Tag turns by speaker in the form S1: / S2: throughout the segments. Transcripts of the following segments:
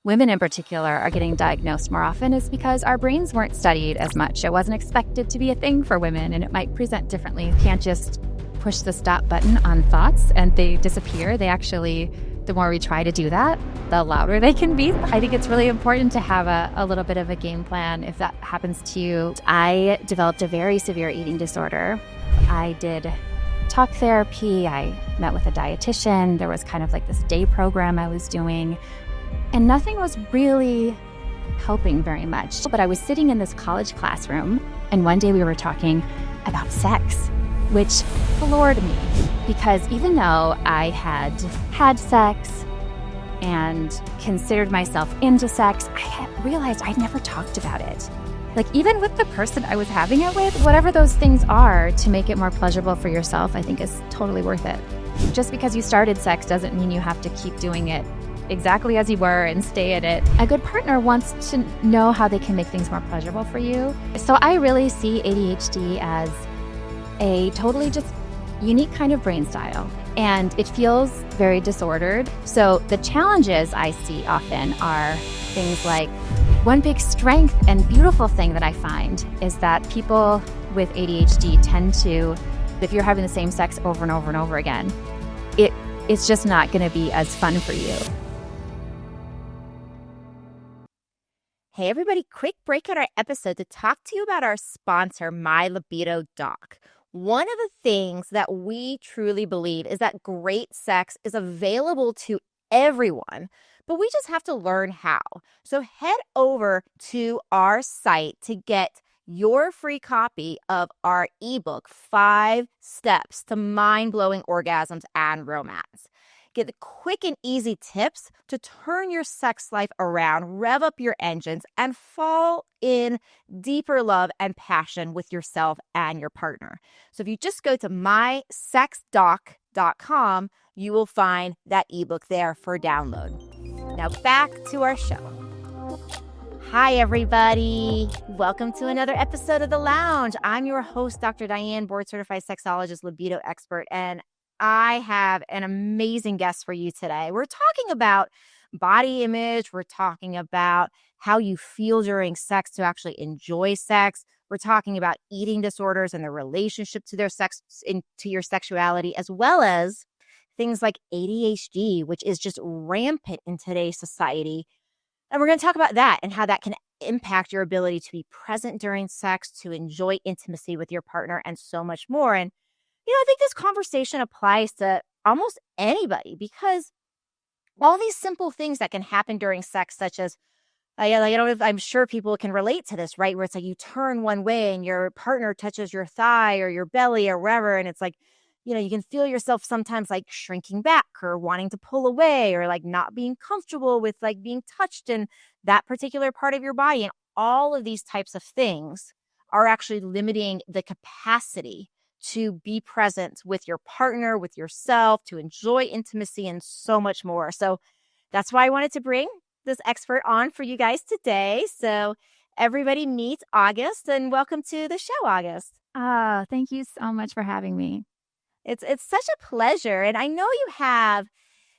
S1: women in particular are getting diagnosed more often is because our brains weren't studied as much. It wasn't expected to be a thing for women, and it might present differently. You can't just push the stop button on thoughts and they disappear. They actually, the more we try to do that, the louder they can be. I think it's really important to have a little bit of a game plan if that happens to you. I developed a very severe eating disorder. I did talk therapy. I met with a dietitian. There was kind of like this day program I was doing, and nothing was really helping very much. But I was sitting in this college classroom, and one day we were talking about sex, which floored me because even though I had sex and considered myself into sex, I had realized I'd never talked about it. Like, even with the person I was having it with, whatever those things are to make it more pleasurable for yourself, I think is totally worth it. Just because you started sex doesn't mean you have to keep doing it exactly as you were and stay in it. A good partner wants to know how they can make things more pleasurable for you. So I really see ADHD as a totally just unique kind of brain style, and it feels very disordered. So the challenges I see often are things like, one big strength and beautiful thing that I find is that people with ADHD tend to, if you're having the same sex over and over and over again, it's just not going to be as fun for you.
S2: Hey everybody, quick break on our episode to talk to you about our sponsor, My Libido Doc. One of the things that we truly believe is that great sex is available to everyone, but we just have to learn how. So head over to our site to get your free copy of our ebook, 5 Steps to Mind-Blowing Orgasms and Romance. Get the quick and easy tips to turn your sex life around, rev up your engines, and fall in deeper love and passion with yourself and your partner. So if you just go to mysexdoc.com, you will find that ebook there for download. Now back to our show. Hi, everybody. Welcome to another episode of The Lounge. I'm your host, Dr. Diane, board-certified sexologist, libido expert, and I have an amazing guest for you today. We're talking about body image. We're talking about how you feel during sex to actually enjoy sex. We're talking about eating disorders and the relationship to their sex, to your sexuality, as well as things like ADHD, which is just rampant in today's society. And we're going to talk about that and how that can impact your ability to be present during sex, to enjoy intimacy with your partner, and so much more. And I think this conversation applies to almost anybody because all these simple things that can happen during sex, such as, I'm sure people can relate to this, right? Where it's like you turn one way and your partner touches your thigh or your belly or wherever. And it's like, you can feel yourself sometimes like shrinking back or wanting to pull away or like not being comfortable with like being touched in that particular part of your body. And all of these types of things are actually limiting the capacity to be present with your partner, with yourself, to enjoy intimacy, and so much more. So that's why I wanted to bring this expert on for you guys today. So everybody meet August, and welcome to the show, August.
S1: Thank you so much for having me.
S2: It's such a pleasure. And I know you have,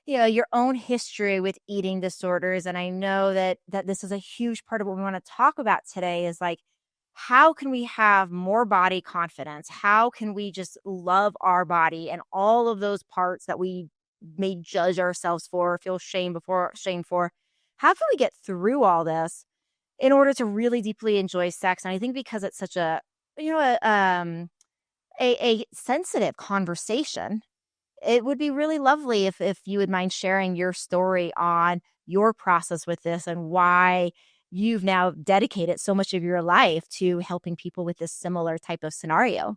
S2: your own history with eating disorders. And I know that this is a huge part of what we want to talk about today is like, how can we have more body confidence? How can we just love our body and all of those parts that we may judge ourselves for, feel shame for? How can we get through all this in order to really deeply enjoy sex? And I think because it's such a sensitive conversation, it would be really lovely if you would mind sharing your story on your process with this and why you've now dedicated so much of your life to helping people with this similar type of scenario.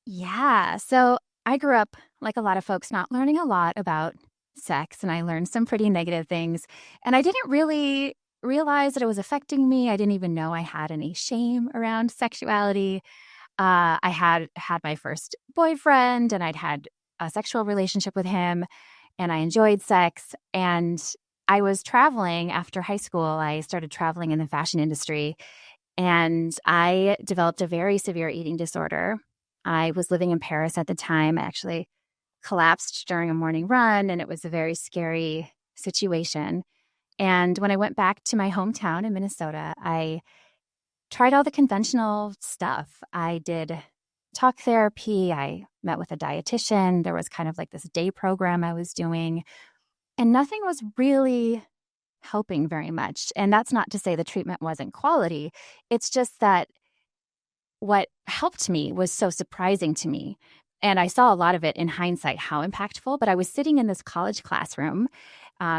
S1: Yeah. So I grew up, like a lot of folks, not learning a lot about sex, and I learned some pretty negative things. And I didn't really realize that it was affecting me. I didn't even know I had any shame around sexuality. I had my first boyfriend, and I'd had a sexual relationship with him, and I enjoyed sex. And I was traveling after high school. I started traveling in the fashion industry, and I developed a very severe eating disorder. I was living in Paris at the time. I actually collapsed during a morning run, and it was a very scary situation. And when I went back to my hometown in Minnesota, I tried all the conventional stuff. I did talk therapy. I met with a dietitian. There was kind of like this day program I was doing, and nothing was really helping very much. And that's not to say the treatment wasn't quality. It's just that what helped me was so surprising to me. And I saw a lot of it in hindsight, how impactful. But I was sitting in this college classroom,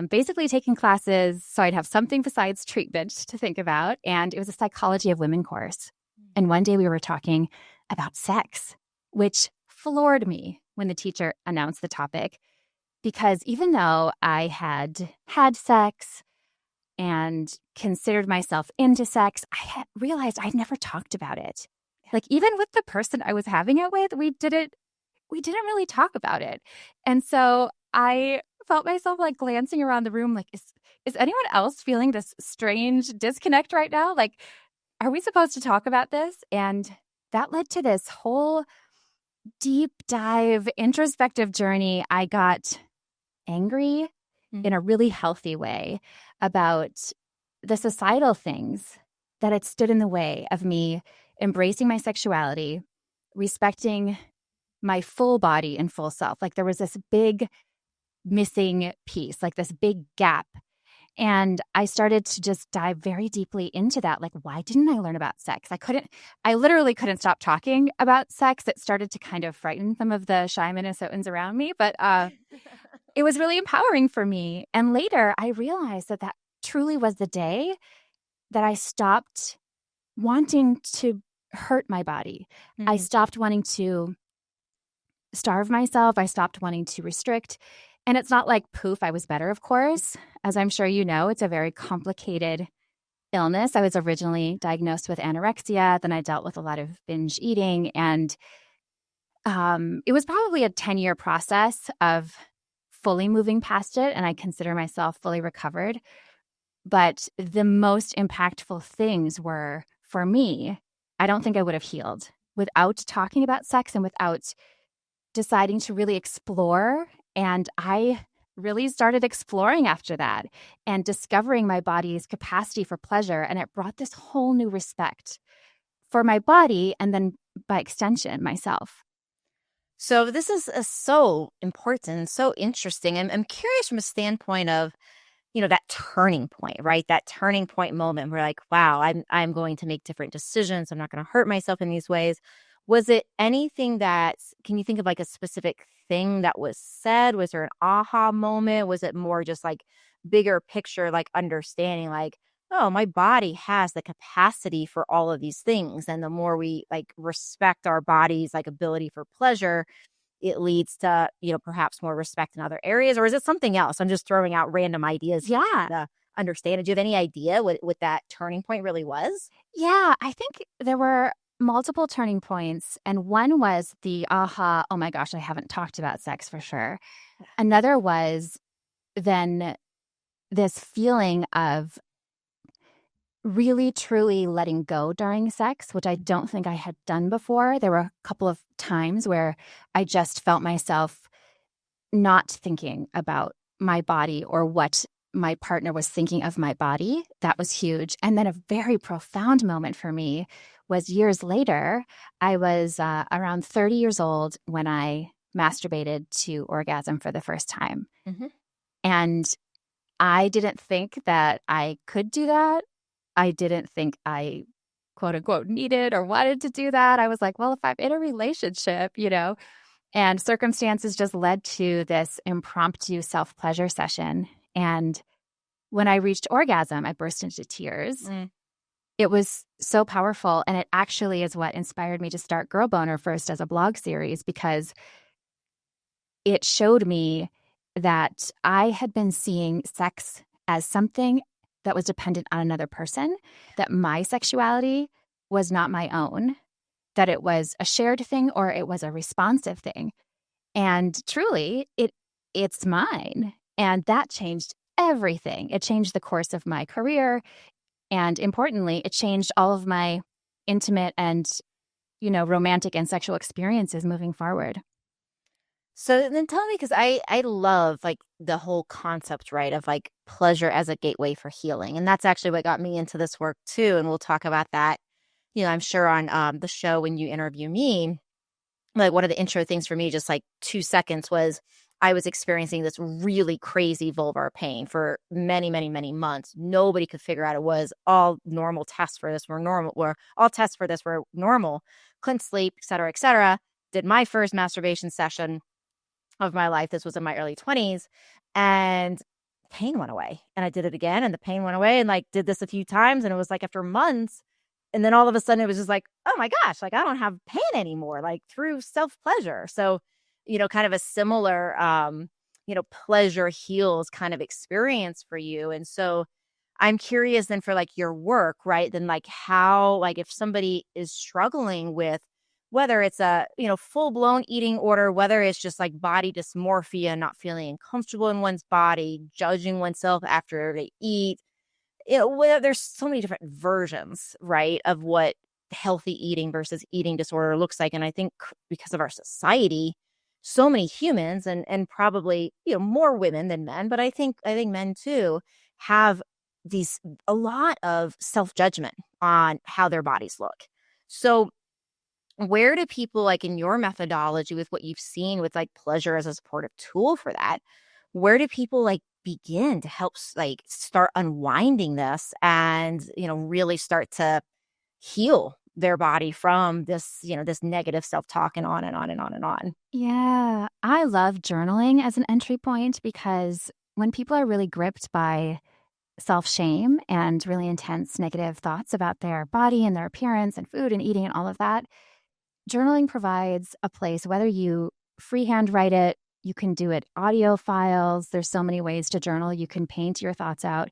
S1: basically taking classes so I'd have something besides treatment to think about. And it was a psychology of women course. And one day we were talking about sex, which floored me when the teacher announced the topic. Because even though I had had sex and considered myself into sex, I had realized I'd never talked about it. Like, even with the person I was having it with, we didn't really talk about it. And so I felt myself like glancing around the room, like, is anyone else feeling this strange disconnect right now? Like, are we supposed to talk about this? And that led to this whole deep dive, introspective journey. I got angry in a really healthy way about the societal things that had stood in the way of me embracing my sexuality, respecting my full body and full self. Like, there was this big missing piece, like this big gap. And I started to just dive very deeply into that. Like, why didn't I learn about sex? I literally couldn't stop talking about sex. It started to kind of frighten some of the shy Minnesotans around me, but it was really empowering for me. And later I realized that truly was the day that I stopped wanting to hurt my body. I stopped wanting to starve myself. I stopped wanting to restrict. And it's not like poof, I was better, of course. As I'm sure you know, it's a very complicated illness. I was originally diagnosed with anorexia. Then I dealt with a lot of binge eating. And it was probably a 10-year process of fully moving past it. And I consider myself fully recovered. But the most impactful things were, for me, I don't think I would have healed without talking about sex and without deciding to really explore. And I really started exploring after that and discovering my body's capacity for pleasure. And it brought this whole new respect for my body and then, by extension, myself.
S2: So this is so important, so interesting. I'm curious from a standpoint of, that turning point, right? That turning point moment where, like, wow, I'm going to make different decisions. I'm not going to hurt myself in these ways. Was it anything can you think of like a specific thing that was said? Was there an aha moment? Was it more just like bigger picture, like understanding like, oh, my body has the capacity for all of these things. And the more we like respect our body's like ability for pleasure, it leads to, perhaps more respect in other areas? Or is it something else? I'm just throwing out random ideas.
S1: Yeah.
S2: To understand. Do you have any idea what that turning point really was?
S1: Yeah, I think there were multiple turning points. And one was the aha, oh my gosh, I haven't talked about sex for sure. Another was then this feeling of really, truly letting go during sex, which I don't think I had done before. There were a couple of times where I just felt myself not thinking about my body or what my partner was thinking of my body. That was huge. And then a very profound moment for me was years later. I was around 30 years old when I masturbated to orgasm for the first time. And I didn't think that I could do that. I didn't think I, quote unquote, needed or wanted to do that. I was like, well, if I'm in a relationship, and circumstances just led to this impromptu self-pleasure session. And when I reached orgasm, I burst into tears. It was so powerful. And it actually is what inspired me to start Girl Boner first as a blog series, because it showed me that I had been seeing sex as something that was dependent on another person, that my sexuality was not my own, that it was a shared thing or it was a responsive thing. And truly, it's mine. And that changed everything. It changed the course of my career. And importantly, it changed all of my intimate and, romantic and sexual experiences moving forward.
S2: So then tell me, because I love like the whole concept, right, of like pleasure as a gateway for healing. And that's actually what got me into this work too. And we'll talk about that, I'm sure on the show when you interview me. Like one of the intro things for me, just like 2 seconds, was I was experiencing this really crazy vulvar pain for many, many, many months. Nobody could figure out it was. All normal tests for this were normal, or all tests for this were normal. Couldn't sleep, et cetera, et cetera. Did my first masturbation session of my life. This was in my early 20s, and pain went away. And I did it again, and the pain went away, and like did this a few times. And it was like after months, and then all of a sudden it was just like, oh my gosh, like I don't have pain anymore, like through self-pleasure. So, kind of a similar, pleasure heals kind of experience for you. And so I'm curious then for like your work, right? Then like how, like if somebody is struggling with whether it's a, full blown eating order, whether it's just like body dysmorphia, not feeling comfortable in one's body, judging oneself after they eat, there's so many different versions, right, of what healthy eating versus eating disorder looks like. And I think because of our society, so many humans and probably, more women than men, but I think men too have a lot of self-judgment on how their bodies look. So where do people, like in your methodology with what you've seen with like pleasure as a supportive tool for that, where do people like begin to help like start unwinding this and, really start to heal their body from this, this negative self-talk and on and on and on and on?
S1: Yeah, I love journaling as an entry point because when people are really gripped by self-shame and really intense negative thoughts about their body and their appearance and food and eating and all of that, journaling provides a place, whether you freehand write it, you can do it audio files. There's so many ways to journal. You can paint your thoughts out,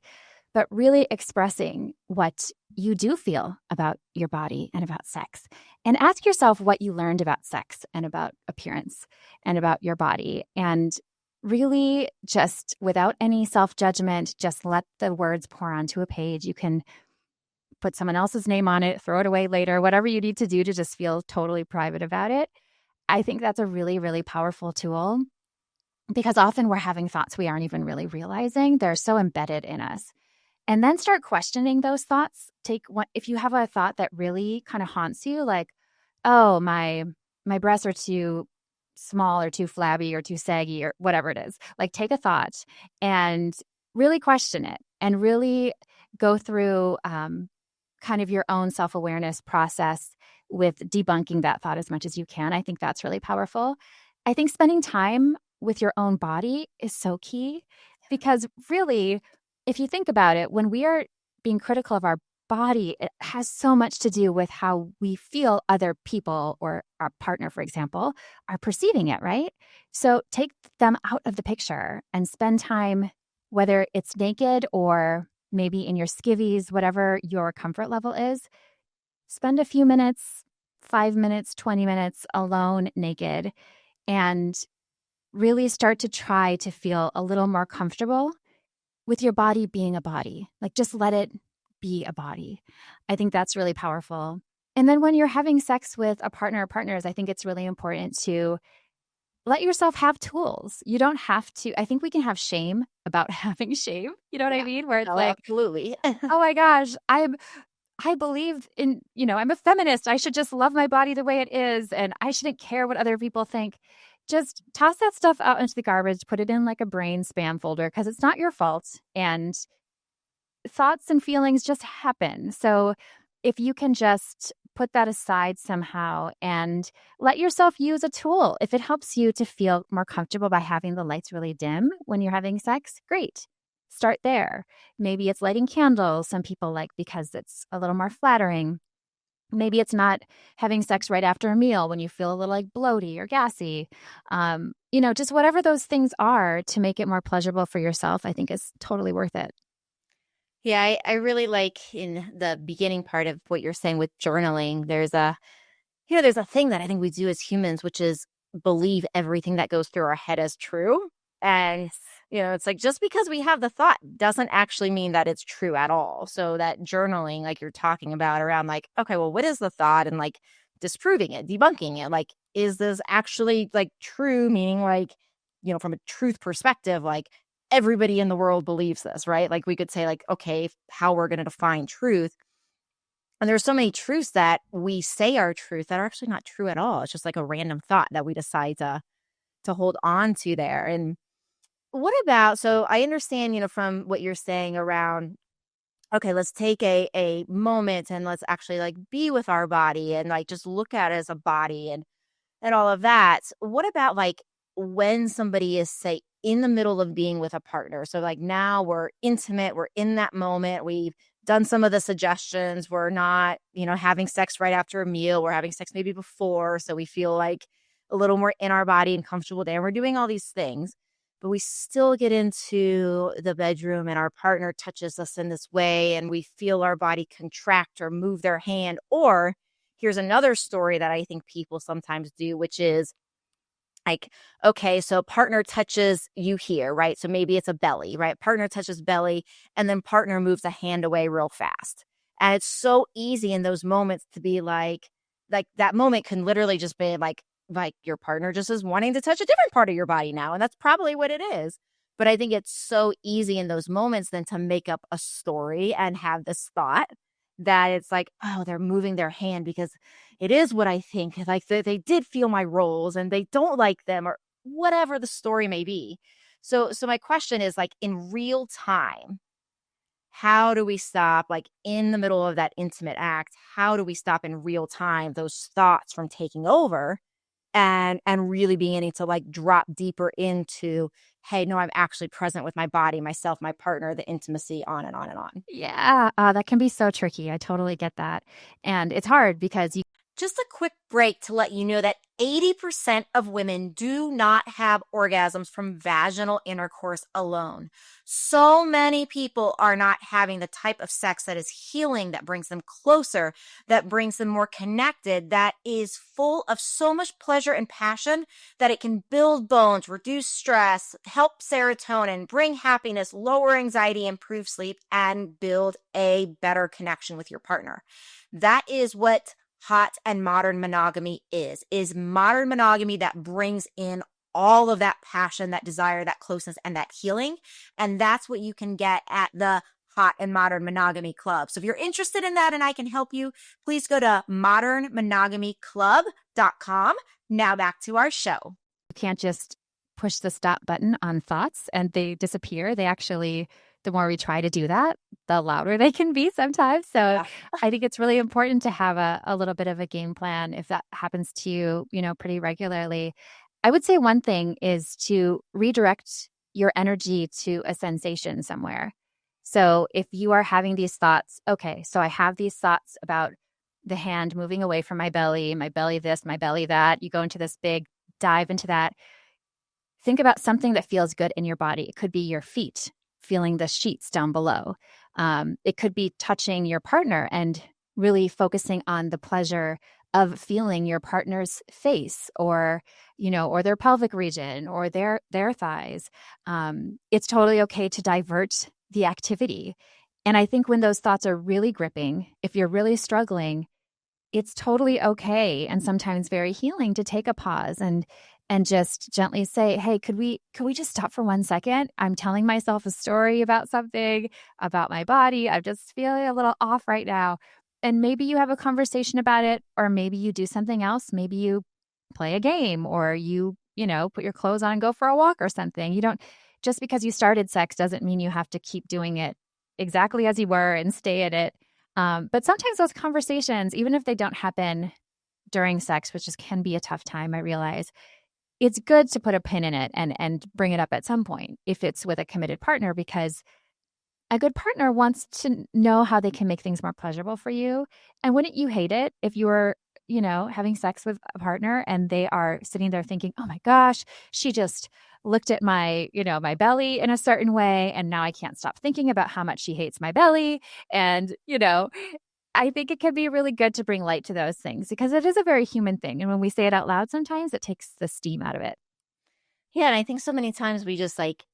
S1: but really expressing what you do feel about your body and about sex. And ask yourself what you learned about sex and about appearance and about your body. And really just without any self-judgment, just let the words pour onto a page. You can put someone else's name on it, throw it away later, whatever you need to do to just feel totally private about it. I think that's a really, really powerful tool because often we're having thoughts we aren't even really realizing. They're so embedded in us. And then start questioning those thoughts. If you have a thought that really kind of haunts you, like, oh, my breasts are too small or too flabby or too saggy or whatever it is, like take a thought and really question it and really go through kind of your own self-awareness process with debunking that thought as much as you can. I think that's really powerful. I think spending time with your own body is so key because really, if you think about it, when we are being critical of our body, it has so much to do with how we feel other people or our partner, for example, are perceiving it, right? So take them out of the picture and spend time, whether it's naked or maybe in your skivvies, whatever your comfort level is, spend a few minutes, 5 minutes, 20 minutes alone naked and really start to try to feel a little more comfortable with your body being a body. Like just let it be a body. I think that's really powerful. And then when you're having sex with a partner or partners, I think it's really important to let yourself have tools. You don't have to. I think we can have shame about having shame. You know what I mean? Where it's like,
S2: absolutely.
S1: oh my gosh, I believe in, I'm a feminist. I should just love my body the way it is. And I shouldn't care what other people think. Just toss that stuff out into the garbage, put it in like a brain spam folder because it's not your fault. And thoughts and feelings just happen. So if you can just put that aside somehow and let yourself use a tool, if it helps you to feel more comfortable by having the lights really dim when you're having sex, great. Start there. Maybe it's lighting candles. Some people like because it's a little more flattering. Maybe it's not having sex right after a meal when you feel a little like bloaty or gassy. Just whatever those things are to make it more pleasurable for yourself, I think is totally worth it.
S2: Yeah, I really like in the beginning part of what you're saying with journaling, there's a thing that I think we do as humans, which is believe everything that goes through our head as true. And, it's like just because we have the thought doesn't actually mean that it's true at all. So that journaling, like you're talking about around like, okay, well, what is the thought? And like disproving it, debunking it. Like, is this actually like true? Meaning like, from a truth perspective, like everybody in the world believes this, right? Like we could say like, okay, how we're going to define truth. And there's so many truths that we say are truth that are actually not true at all. It's just like a random thought that we decide to hold on to there. And what about, so I understand, from what you're saying around, okay, let's take a moment and let's actually like be with our body and like just look at it as a body and all of that. What about like when somebody is, say, in the middle of being with a partner? So like now we're intimate, we're in that moment, we've done some of the suggestions, we're not, having sex right after a meal, we're having sex maybe before, so we feel like a little more in our body and comfortable there. We're doing all these things, but we still get into the bedroom and our partner touches us in this way and we feel our body contract or move their hand. Or here's another story that I think people sometimes do, which is like, okay, so partner touches you here, right? So maybe it's a belly, right? Partner touches belly and then partner moves a hand away real fast. And it's so easy in those moments to be like that moment can literally just be like your partner just is wanting to touch a different part of your body now. And that's probably what it is. But I think it's so easy in those moments then to make up a story and have this thought that it's like, oh, they're moving their hand because it is what I think. Like they did feel my roles and they don't like them or whatever the story may be. So my question is like in real time, how do we stop like in the middle of that intimate act? How do we stop in real time those thoughts from taking over and really beginning to like drop deeper into, hey, no, I'm actually present with my body, myself, my partner, the intimacy, on and on and on.
S1: Yeah, that can be so tricky. I totally get that. And it's hard because you
S2: Just a quick break to let you know that 80% of women do not have orgasms from vaginal intercourse alone. So many people are not having the type of sex that is healing, that brings them closer, that brings them more connected, that is full of so much pleasure and passion that it can build bones, reduce stress, help serotonin, bring happiness, lower anxiety, improve sleep, and build a better connection with your partner. That is what hot and modern monogamy is modern monogamy that brings in all of that passion, that desire, that closeness, and that healing. And that's what you can get at the Hot and Modern Monogamy Club. So if you're interested in that and I can help you, please go to modernmonogamyclub.com. Now back to our show.
S1: can't just push the stop button on thoughts and they disappear. They actually, the more we try to do that, the louder they can be sometimes. So
S2: Yeah.
S1: I think it's really important to have a little bit of a game plan if that happens to you, pretty regularly. I would say one thing is to redirect your energy to a sensation somewhere. So if you are having these thoughts, okay, so I have these thoughts about the hand moving away from my belly this, my belly that, you go into this big dive into that. Think about something that feels good in your body. It could be your feet, feeling the sheets down below. It could be touching your partner and really focusing on the pleasure of feeling your partner's face or their pelvic region or their thighs. It's totally okay to divert the activity. And I think when those thoughts are really gripping, if you're really struggling, it's totally okay and sometimes very healing to take a pause and just gently say, hey, could we just stop for 1 second? I'm telling myself a story about something, about my body. I'm just feeling a little off right now. And maybe you have a conversation about it, or maybe you do something else. Maybe you play a game, or you put your clothes on and go for a walk or something. You don't, just because you started sex doesn't mean you have to keep doing it exactly as you were and stay at it. But sometimes those conversations, even if they don't happen during sex, which can be a tough time, I realize, it's good to put a pin in it and bring it up at some point if it's with a committed partner, because a good partner wants to know how they can make things more pleasurable for you. And wouldn't you hate it if you were, having sex with a partner and they are sitting there thinking, oh my gosh, she just looked at my, my belly in a certain way, and now I can't stop thinking about how much she hates my belly. And, I think it can be really good to bring light to those things because it is a very human thing. And when we say it out loud, sometimes it takes the steam out of it.
S2: Yeah. And I think so many times we just like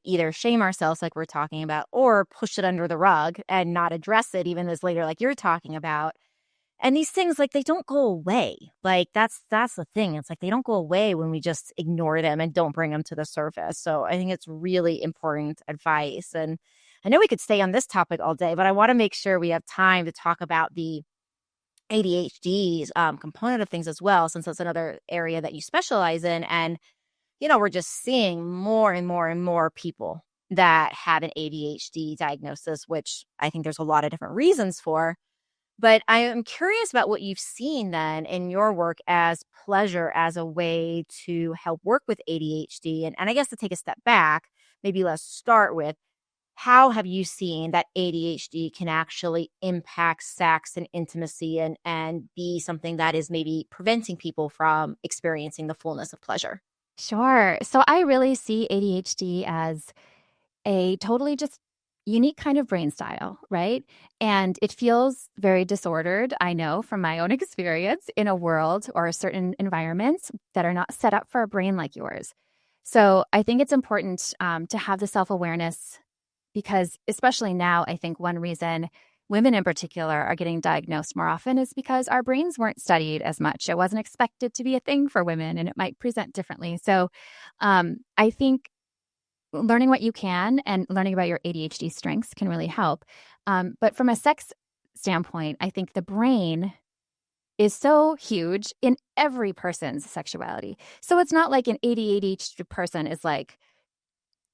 S2: either shame ourselves like we're talking about, or push it under the rug and not address it even as later, like you're talking about. And these things, like, they don't go away. Like, that's the thing. It's like they don't go away when we just ignore them and don't bring them to the surface. So I think it's really important advice. And I know we could stay on this topic all day, but I want to make sure we have time to talk about the ADHD's component of things as well, since that's another area that you specialize in. And, we're just seeing more and more and more people that have an ADHD diagnosis, which I think there's a lot of different reasons for. But I am curious about what you've seen then in your work as pleasure as a way to help work with ADHD. And I guess to take a step back, maybe let's start with, how have you seen that ADHD can actually impact sex and intimacy and be something that is maybe preventing people from experiencing the fullness of pleasure?
S1: Sure. So I really see ADHD as a totally just unique kind of brain style, right? And it feels very disordered, I know from my own experience, in a world or certain environments that are not set up for a brain like yours. So I think it's important to have the self-awareness, because especially now, I think one reason women in particular are getting diagnosed more often is because our brains weren't studied as much. It wasn't expected to be a thing for women, and it might present differently. So I think learning what you can and learning about your ADHD strengths can really help. But from a sex standpoint, I think the brain is so huge in every person's sexuality. So it's not like an ADHD person is like,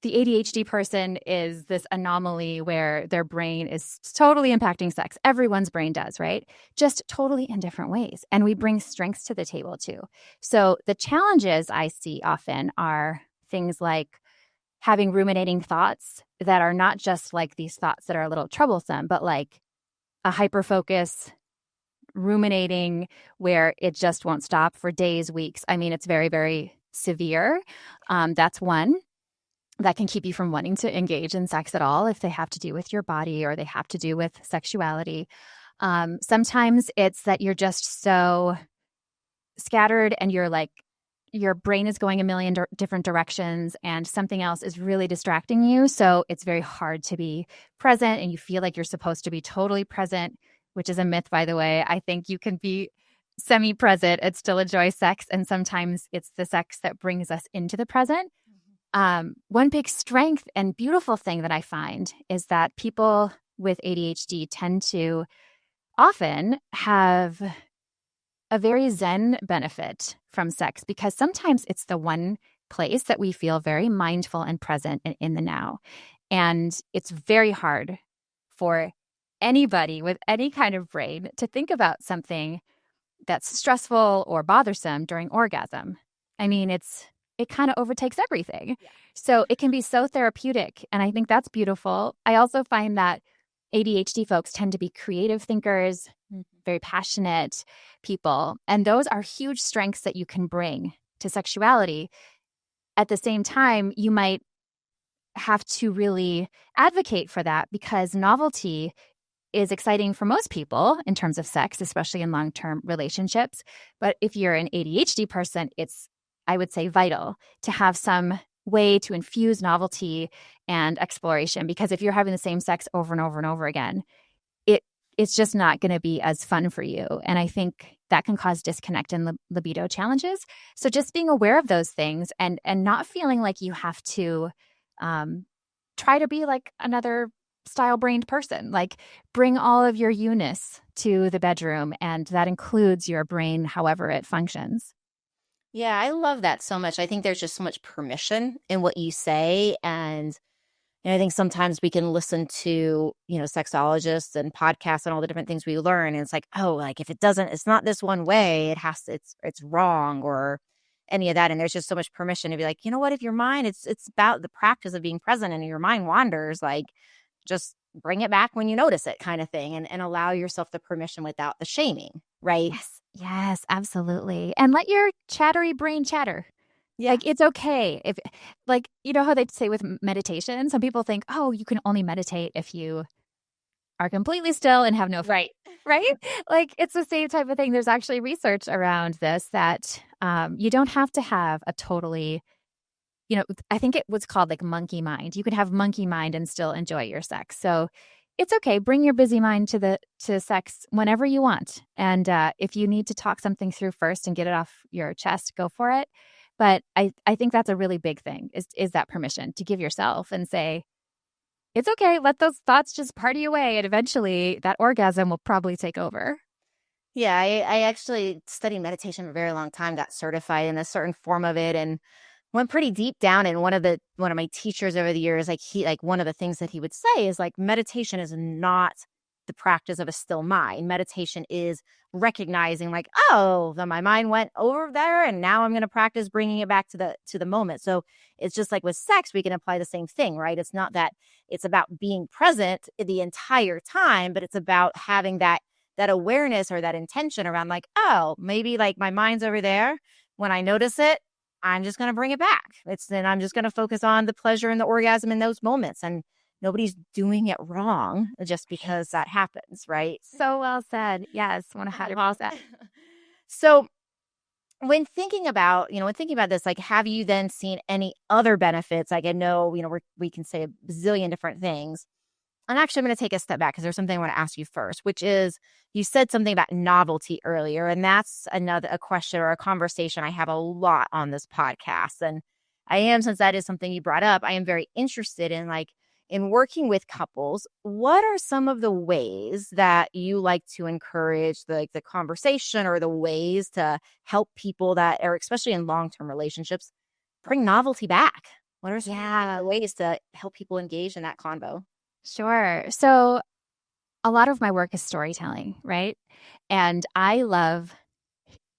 S1: the ADHD person is this anomaly where their brain is totally impacting sex. Everyone's brain does, right? Just totally in different ways. And we bring strengths to the table too. So the challenges I see often are things like having ruminating thoughts that are not just like these thoughts that are a little troublesome, but like a hyper-focus, ruminating where it just won't stop for days, weeks. I mean, it's very, very severe. That's one that can keep you from wanting to engage in sex at all if they have to do with your body or they have to do with sexuality. Sometimes it's that you're just so scattered and you're like, your brain is going a million different directions and something else is really distracting you. So it's very hard to be present, and you feel like you're supposed to be totally present, which is a myth, by the way. I think you can be semi-present and still enjoy sex. And sometimes it's the sex that brings us into the present. One big strength and beautiful thing that I find is that people with ADHD tend to often have a very zen benefit from sex, because sometimes it's the one place that we feel very mindful and present and in the now. And it's very hard for anybody with any kind of brain to think about something that's stressful or bothersome during orgasm. I mean, it kind of overtakes everything. Yeah. So it can be so therapeutic. And I think that's beautiful. I also find that ADHD folks tend to be creative thinkers, very passionate people. And those are huge strengths that you can bring to sexuality. At the same time, you might have to really advocate for that, because novelty is exciting for most people in terms of sex, especially in long-term relationships. But if you're an ADHD person, it's, I would say, vital to have some way to infuse novelty and exploration, because if you're having the same sex over and over and over again, it's just not going to be as fun for you. And I think that can cause disconnect and libido challenges. So just being aware of those things and not feeling like you have to try to be like another style-brained person, like bring all of your you-ness to the bedroom, and that includes your brain, however it functions.
S2: Yeah, I love that so much. I think there's just so much permission in what you say. And I think sometimes we can listen to, sexologists and podcasts and all the different things we learn. And it's like, oh, like if it's not this one way, it's wrong or any of that. And there's just so much permission to be like, you know what, if your mind, it's about the practice of being present, and your mind wanders, like just bring it back when you notice it, kind of thing, and allow yourself the permission without the shaming, right?
S1: Yes, absolutely. And let your chattery brain chatter. Yeah. Like, it's okay. If, like, you know how they say with meditation, some people think, oh, you can only meditate if you are completely still and have no
S2: right.
S1: Right? Like, it's the same type of thing. There's actually research around this that you don't have to have a totally, I think it was called like monkey mind. You can have monkey mind and still enjoy your sex. So it's okay. Bring your busy mind to sex whenever you want. And if you need to talk something through first and get it off your chest, go for it. But I think that's a really big thing is that permission to give yourself and say, it's okay. Let those thoughts just party away. And eventually that orgasm will probably take over.
S2: Yeah, I actually studied meditation for a very long time, got certified in a certain form of it, and went pretty deep down. And one of my teachers over the years, one of the things that he would say is like, meditation is not the practice of a still mind. Meditation is recognizing like, oh, then my mind went over there, and now I'm going to practice bringing it back to the moment. So it's just like with sex, we can apply the same thing, right? It's not that it's about being present the entire time, but it's about having that awareness or that intention around like, oh, maybe like my mind's over there. When I notice it, I'm just going to bring it back. Then I'm just going to focus on the pleasure and the orgasm in those moments. And nobody's doing it wrong just because that happens, right?
S1: So well said. Yes, 100%.
S2: So when thinking about this, like, have you then seen any other benefits? Like, I know, we can say a bazillion different things. And actually, I'm going to take a step back because there's something I want to ask you first, which is you said something about novelty earlier. And that's a question or a conversation I have a lot on this podcast. And since that is something you brought up, I am very interested in working with couples. What are some of the ways that you like to encourage the conversation or the ways to help people that are, especially in long-term relationships, bring novelty back? What are some ways to help people engage in that convo?
S1: Sure. So a lot of my work is storytelling, right? And I love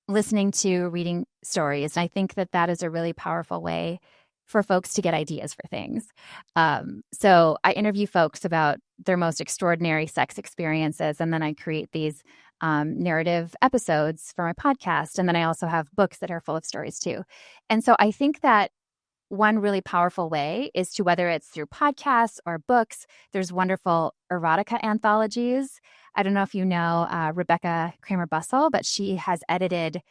S1: listening to reading stories. And I think that is a really powerful way for folks to get ideas for things. So I interview folks about their most extraordinary sex experiences, and then I create these narrative episodes for my podcast. And then I also have books that are full of stories too. And so I think that one really powerful way is to, whether it's through podcasts or books, there's wonderful erotica anthologies. I don't know if you know Rebecca Kramer-Bussell, but she has edited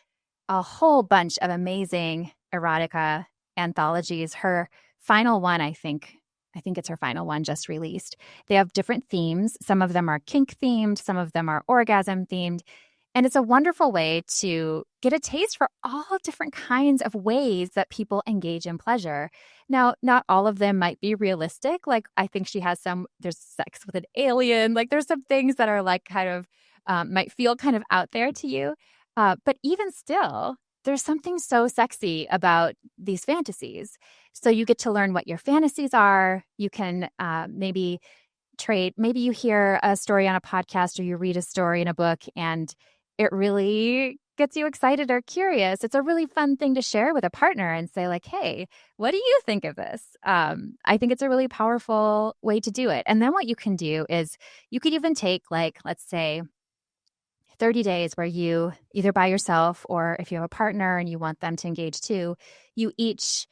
S1: a whole bunch of amazing erotica anthologies. Her final one, I think it's her final one, just released. They have different themes. Some of them are kink themed, some of them are orgasm themed. And it's a wonderful way to get a taste for all different kinds of ways that people engage in pleasure. Now, not all of them might be realistic. Like, I think she has there's sex with an alien. Like, there's some things that are like kind of might feel kind of out there to you. But even still, there's something so sexy about these fantasies. So you get to learn what your fantasies are. You can maybe you hear a story on a podcast or you read a story in a book and it really gets you excited or curious. It's a really fun thing to share with a partner and say like, hey, what do you think of this? I think it's a really powerful way to do it. And then what you can do is you could even take, like, let's say 30 days where you either by yourself or if you have a partner and you want them to engage too, you each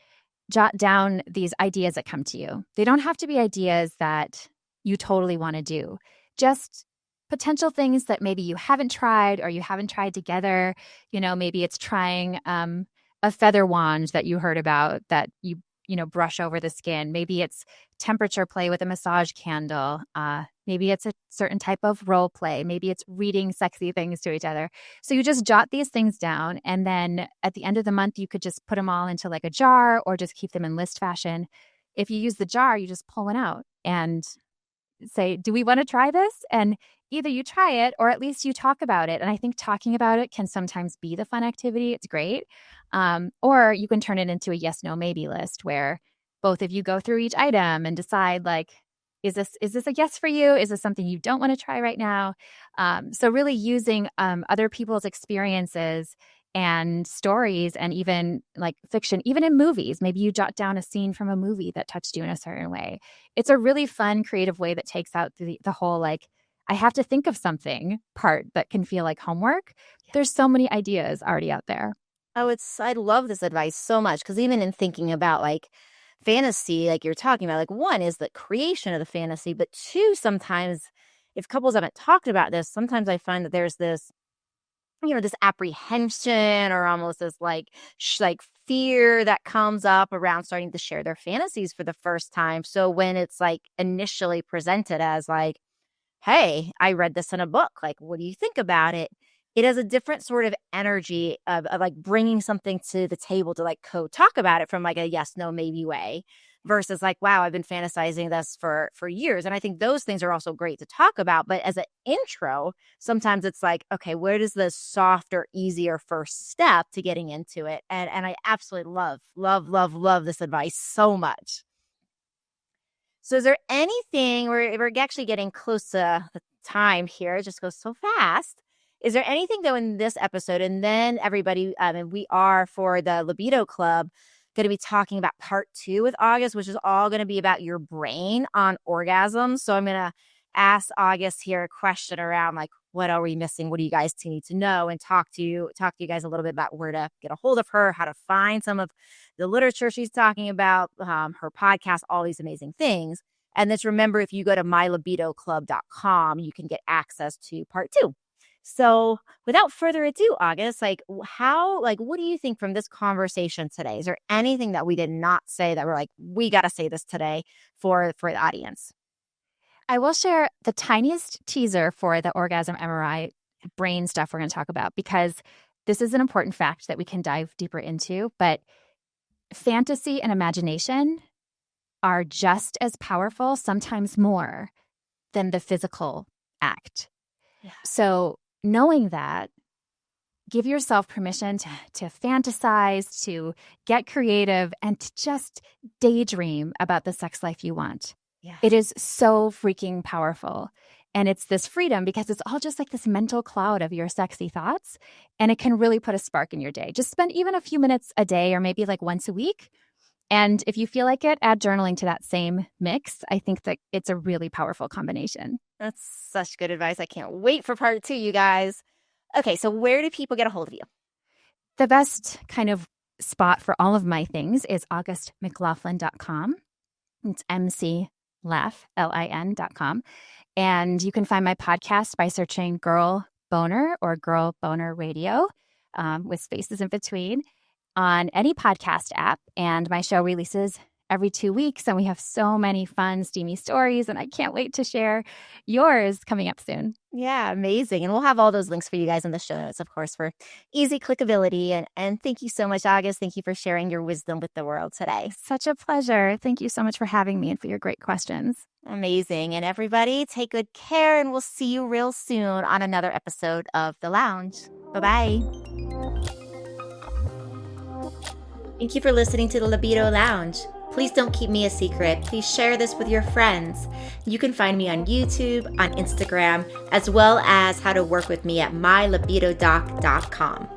S1: jot down these ideas that come to you. They don't have to be ideas that you totally want to do. Just potential things that maybe you haven't tried or you haven't tried together. Maybe it's trying a feather wand that you heard about that you brush over the skin. Maybe it's temperature play with a massage candle. Maybe it's a certain type of role play. Maybe it's reading sexy things to each other. So you just jot these things down. And then at the end of the month, you could just put them all into like a jar or just keep them in list fashion. If you use the jar, you just pull one out and say, do we want to try this? And either you try it or at least you talk about it. And I think talking about it can sometimes be the fun activity. It's great. Or you can turn it into a yes, no, maybe list where both of you go through each item and decide like, is this a yes for you? Is this something you don't want to try right now? So really using other people's experiences and stories and even like fiction, even in movies. Maybe you jot down a scene from a movie that touched you in a certain way. It's a really fun, creative way that takes out the whole like, I have to think of something part that can feel like homework. There's so many ideas already out there.
S2: I love this advice so much because even in thinking about like fantasy, like you're talking about, like one is the creation of the fantasy, but two, sometimes if couples haven't talked about this, sometimes I find that there's this, this apprehension or almost this like fear that comes up around starting to share their fantasies for the first time. So when it's like initially presented as like, hey, I read this in a book. Like, what do you think about it? It has a different sort of energy of like bringing something to the table to like talk about it from like a yes, no, maybe way versus like, wow, I've been fantasizing this for years. And I think those things are also great to talk about. But as an intro, sometimes it's like, okay, where does the softer, easier first step to getting into it? And I absolutely love this advice so much. So is there anything, we're actually getting close to the time here, it just goes so fast. Is there anything though in this episode, and then everybody, and we are for the Libido Club going to be talking about part 2 with August, which is all going to be about your brain on orgasm. So I'm going to ask August here a question around like, what are we missing? What do you guys need to know? And talk to you guys a little bit about where to get a hold of her, how to find some of the literature she's talking about, her podcast, all these amazing things. And just remember, if you go to mylibidoclub.com, you can get access to part 2. So without further ado, August, what do you think from this conversation today? Is there anything that we did not say that we're like, we got to say this today for the audience?
S1: I will share the tiniest teaser for the orgasm MRI brain stuff we're going to talk about, because this is an important fact that we can dive deeper into. But fantasy and imagination are just as powerful, sometimes more, than the physical act. Yeah. So knowing that, give yourself permission to fantasize, to get creative, and to just daydream about the sex life you want. Yeah. It is so freaking powerful. And it's this freedom because it's all just like this mental cloud of your sexy thoughts. And it can really put a spark in your day. Just spend even a few minutes a day or maybe like once a week. And if you feel like it, add journaling to that same mix. I think that it's a really powerful combination.
S2: That's such good advice. I can't wait for part 2, you guys. Okay, so where do people get a hold of you?
S1: The best kind of spot for all of my things is augustmclaughlin.com. It's MCLaughlin.com. And you can find my podcast by searching Girl Boner or Girl Boner Radio with spaces in between on any podcast app. And my show releases every 2 weeks. And we have so many fun, steamy stories. And I can't wait to share yours coming up soon.
S2: Yeah, amazing. And we'll have all those links for you guys in the show notes, of course, for easy clickability. And thank you so much, August. Thank you for sharing your wisdom with the world today.
S1: Such a pleasure. Thank you so much for having me and for your great questions.
S2: Amazing. And everybody, take good care. And we'll see you real soon on another episode of The Lounge. Bye-bye. Thank you for listening to the Libido Lounge. Please don't keep me a secret. Please share this with your friends. You can find me on YouTube, on Instagram, as well as how to work with me at mylibidodoc.com.